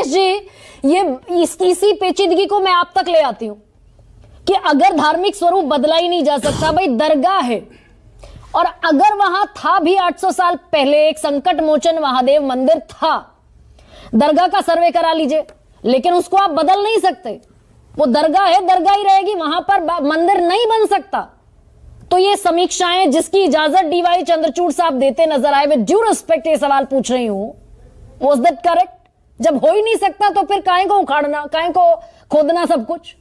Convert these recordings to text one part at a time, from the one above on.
सुरेश जी, ये इसी पेचीदगी को मैं आप तक ले आती हूं कि अगर धार्मिक स्वरूप बदला ही नहीं जा सकता, भाई दरगाह है, और अगर वहां था भी 800 साल पहले एक संकट मोचन महादेव मंदिर था, दरगाह का सर्वे करा लीजिए, लेकिन उसको आप बदल नहीं सकते। वो दरगाह है, दरगाह ही रहेगी, वहां पर मंदिर नहीं बन सकता। तो ये समीक्षाएं जिसकी इजाजत डीवाई चंद्रचूड़ साहब देते नजर आए, विद ड्यू रिस्पेक्ट ये सवाल पूछ रही हूं, वाज दैट करेक्ट? जब हो ही नहीं सकता तो फिर काहे को उखाड़ना, काहे को खोदना सब कुछ?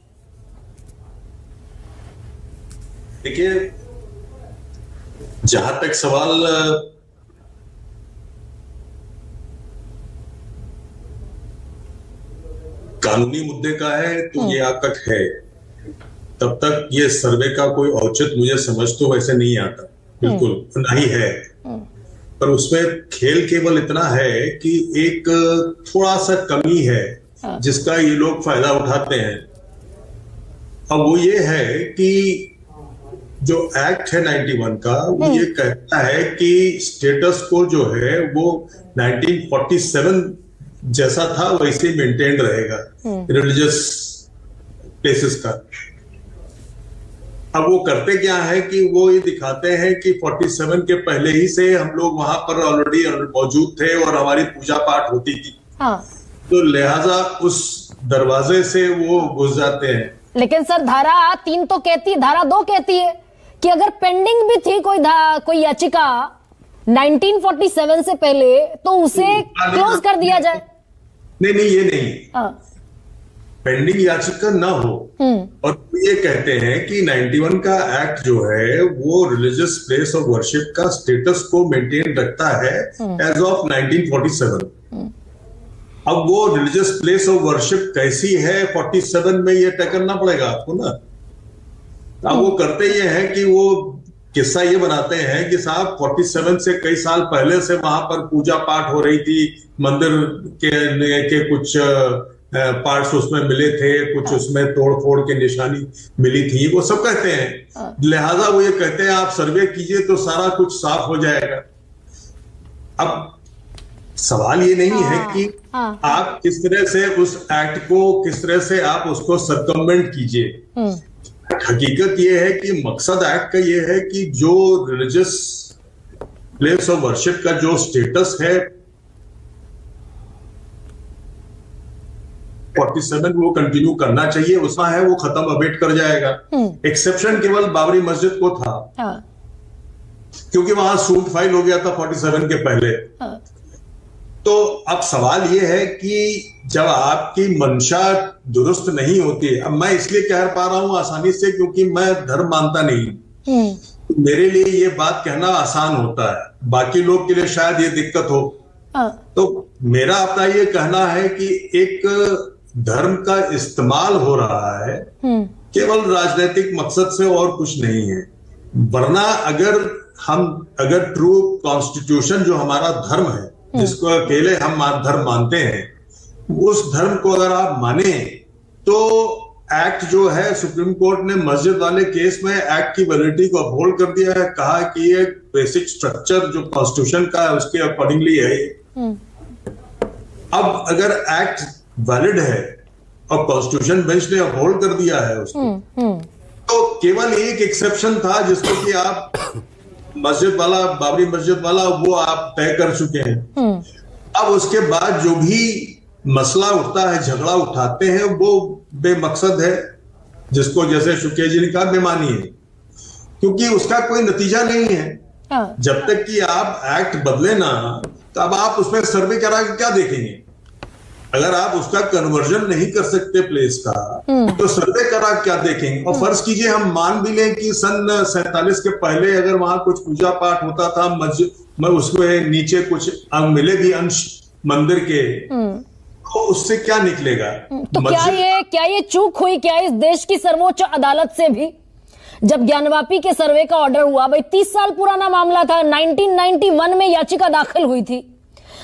देखिए, जहां तक सवाल कानूनी मुद्दे का है तो ये आप तक है, तब तक ये सर्वे का कोई औचित्य मुझे समझ तो वैसे नहीं आता, बिल्कुल नहीं है। पर उसमें खेल केवल इतना है कि एक थोड़ा सा कमी है जिसका ये लोग फायदा उठाते हैं। अब वो ये है कि जो एक्ट है 91 का, वो ये कहता है कि स्टेटस को जो है वो 1947 जैसा था वैसे मेंटेन रहेगा रिलीजियस प्लेसेस का। अब वो करते क्या है कि वो ये दिखाते हैं कि 47 के पहले ही से हम लोग वहां पर ऑलरेडी मौजूद थे और हमारी पूजा पाठ होती थी, तो लिहाजा उस दरवाजे से वो घुस जाते हैं। लेकिन सर धारा 3 तो कहती, धारा 2 कहती है कि अगर पेंडिंग भी थी कोई याचिका 1947 से पहले तो उसे क्लोज कर दिया जाए। नहीं, ये नहीं, पेंडिंग याचिका ना हो। और ये कहते हैं कि 91 का एक्ट जो है वो रिलीजियस प्लेस ऑफ वर्शिप का स्टेटस को मेंटेन रखता है एज ऑफ 1947। अब वो रिलीजियस प्लेस ऑफ वर्शिप कैसी है 47 में ये तय करना पड़ेगा आपको ना। अब वो करते ये है कि वो किस्सा ये बनाते हैं कि साहब 47 से कई साल पहले से वहां पर पूजा पाठ हो रही थी, मंदिर के कुछ पार्ट्स उसमें मिले थे, कुछ उसमें तोड़ फोड़ के निशानी मिली थी, वो सब कहते हैं। लिहाजा वो ये कहते हैं आप सर्वे कीजिए तो सारा कुछ साफ हो जाएगा। अब सवाल ये नहीं है कि आप किस तरह से उस एक्ट को, किस तरह से आप उसको सर्कमवेंट कीजिए। हकीकत ये है कि मकसद एक्ट का ये है कि जो रिलीजियस प्लेस ऑफ वर्शिप का जो स्टेटस है 47 वो कंटिन्यू करना चाहिए, उसमें है वो खत्म अबेट कर जाएगा। एक्सेप्शन केवल बाबरी मस्जिद को था क्योंकि वहां सूट फाइल हो गया था 47 के पहले। तो अब सवाल ये है कि जब आपकी मंशा दुरुस्त नहीं होती, अब मैं इसलिए कह पा रहा हूं आसानी से क्योंकि मैं धर्म मानता नहीं, मेरे लिए ये बात कहना आसान होता है, बाकी लोग के लिए शायद ये दिक्कत हो। तो मेरा अपना ये कहना है कि एक धर्म का इस्तेमाल हो रहा है केवल राजनीतिक मकसद से और कुछ नहीं है। वरना अगर ट्रू कॉन्स्टिट्यूशन जो हमारा धर्म है, जिसको अकेले हम धर्म मानते हैं, उस धर्म को अगर आप माने तो एक्ट जो है, सुप्रीम कोर्ट ने मस्जिद वाले केस में एक्ट की वैलिडिटी को अपहोल्ड कर दिया है, कहा कि ये बेसिक स्ट्रक्चर जो कॉन्स्टिट्यूशन का है उसके अकॉर्डिंगली है। अब अगर एक्ट वैलिड है और कॉन्स्टिट्यूशन बेंच ने अपहोल्ड कर दिया है उसको, तो केवल एक एक्सेप्शन था जिसको कि आप मस्जिद वाला, बाबरी मस्जिद वाला, वो आप तय कर चुके हैं। अब उसके बाद जो भी मसला उठता है, झगड़ा उठाते हैं, वो बेमकसद है, जिसको जैसे शुक्रिया जी ने कहा बेमानी है, क्योंकि उसका कोई नतीजा नहीं है। जब तक कि आप एक्ट बदले ना, तब आप उसमें सर्वे करा के क्या देखेंगे? अगर आप उसका कन्वर्जन नहीं कर सकते प्लेस का, तो सर्वे करा क्या देखेंगे? और फर्ज कीजिए हम मान भी लें कि सन 47 के पहले अगर वहां कुछ पूजा पाठ होता था, मस्जिद में उसमें नीचे कुछ अंग मिले भी अंश मंदिर के, तो उससे क्या निकलेगा? तो क्या ये चूक हुई क्या इस देश की सर्वोच्च अदालत से भी? जब ज्ञानवापी के सर्वे का ऑर्डर हुआ, भाई 30 साल पुराना मामला था, 1991 में याचिका दाखिल हुई थी,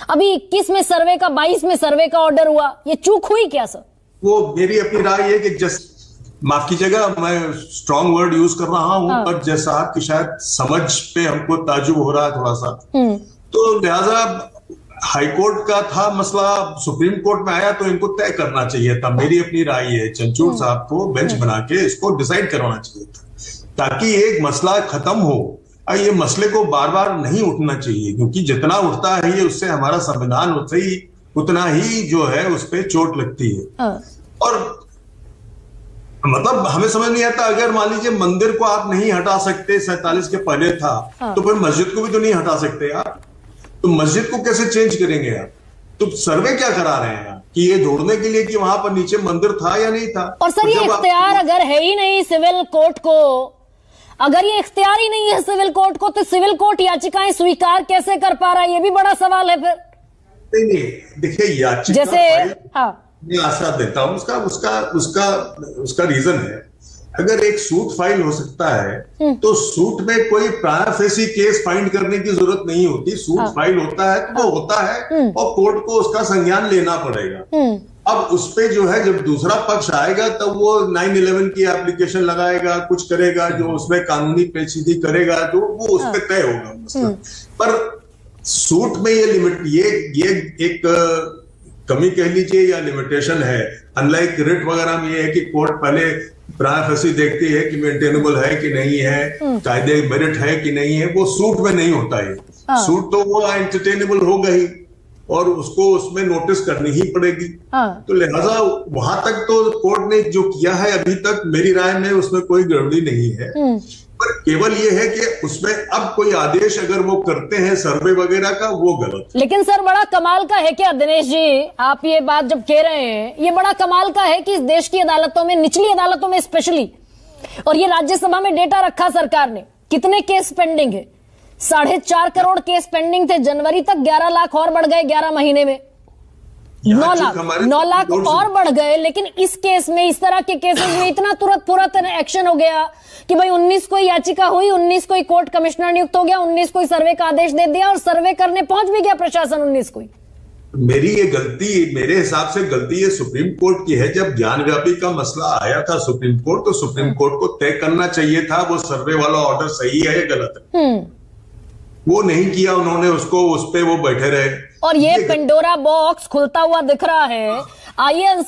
अभी 21 में सर्वे का, 22 में सर्वे का ऑर्डर हुआ, ये चूक हुई क्या सर? वो मेरी अपनी राय है कि माफ कीजिएगा मैं स्ट्रॉन्ग वर्ड यूज कर रहा हूं, पर जैसा आपकी शायद समझ पे हमको ताजुब हो रहा है थोड़ा सा, तो लिहाजा हाईकोर्ट का था मसला, सुप्रीम कोर्ट में आया तो इनको तय करना चाहिए था। मेरी अपनी राय है, चंचूड़ साहब को बेंच बना के इसको डिसाइड करवाना चाहिए था, ताकि एक मसला खत्म हो। और ये मसले को बार बार नहीं उठना चाहिए, क्योंकि जितना उठता है ये उससे हमारा संविधान उतना ही जो है उस पर चोट लगती है। और मतलब हमें समझ नहीं आता, अगर मान लीजिए मंदिर को आप नहीं हटा सकते, 47 के पहले था, तो फिर मस्जिद को भी तो नहीं हटा सकते आप। तो मस्जिद को कैसे चेंज करेंगे आप? तो सर्वे क्या करा रहे हैं कि ये ढूंढने के लिए कि वहां पर नीचे मंदिर था या नहीं था? और सर ये इख्तियार अगर है ही नहीं सिविल कोर्ट को, अगर ये इख्तियार ही नहीं है सिविल कोर्ट को, तो सिविल कोर्ट याचिकाएं स्वीकार कैसे कर पा रहा है? ये भी बड़ा सवाल है फिर। नहीं, देखिए याचिका जैसे मैं आशा देता हूं उसका रीजन है। अगर एक सूट फाइल हो सकता है तो सूट में कोई प्रायर फेसी केस फाइंड करने की जरूरत नहीं होती। सूट फाइल होता है तो वो होता है और कोर्ट को उसका संज्ञान लेना पड़ेगा। अब उस पे जो है जब दूसरा पक्ष आएगा तब वो 9/11 की एप्लीकेशन लगाएगा, कुछ करेगा जो उसमें कानूनी पेचीदगी करेगा, तो वो उस पर तय होगा मसला। पर सूट में ये लिमिट, ये एक कमी कह लीजिए या लिमिटेशन है। अनलाइक रिट वगैरह में ये है कि कोर्ट पहले प्रायर फेसी देखती है कि मेंटेनेबल है कि नहीं है, कायदे मेरिट है कि नहीं है। वो सूट में नहीं होता है। सूट तो वो एंटरटेनेबल होगा ही और उसको उसमें नोटिस करनी ही पड़ेगी। तो लिहाजा वहां तक तो कोर्ट ने जो किया है अभी तक, मेरी राय में उसमें कोई गड़बड़ी नहीं है। पर केवल ये है कि उसमें अब कोई आदेश अगर वो करते हैं सर्वे वगैरह का, वो गलत। लेकिन सर बड़ा कमाल का है क्या दिनेश जी, आप ये बात जब कह रहे हैं, ये बड़ा कमाल का है कि इस देश की अदालतों में, निचली अदालतों में स्पेशली, और ये राज्यसभा में डेटा रखा सरकार ने, कितने केस पेंडिंग है? 4.5 करोड़ केस पेंडिंग थे जनवरी तक, 11 लाख और बढ़ गए 11 महीने में, 9 लाख और बढ़ गए। लेकिन इस केस में, इस तरह के केसेस में इतना तुरंत एक्शन हो गया कि भाई 19 को याचिका हुई, 19 को कोर्ट कमिश्नर नियुक्त हो गया, 19 को सर्वे का आदेश दे दिया और सर्वे करने पहुंच भी गया प्रशासन 19 को। मेरी ये गलती, मेरे हिसाब से गलती ये सुप्रीम कोर्ट की है। जब ज्ञानव्यापी का मसला आया था सुप्रीम कोर्ट, तो सुप्रीम कोर्ट को तय करना चाहिए था वो सर्वे वाला ऑर्डर सही है या गलत है। वो नहीं किया उन्होंने, उसको उस पे वो बैठे रहे। और ये पेंडोरा बॉक्स खुलता हुआ दिख रहा है। आइए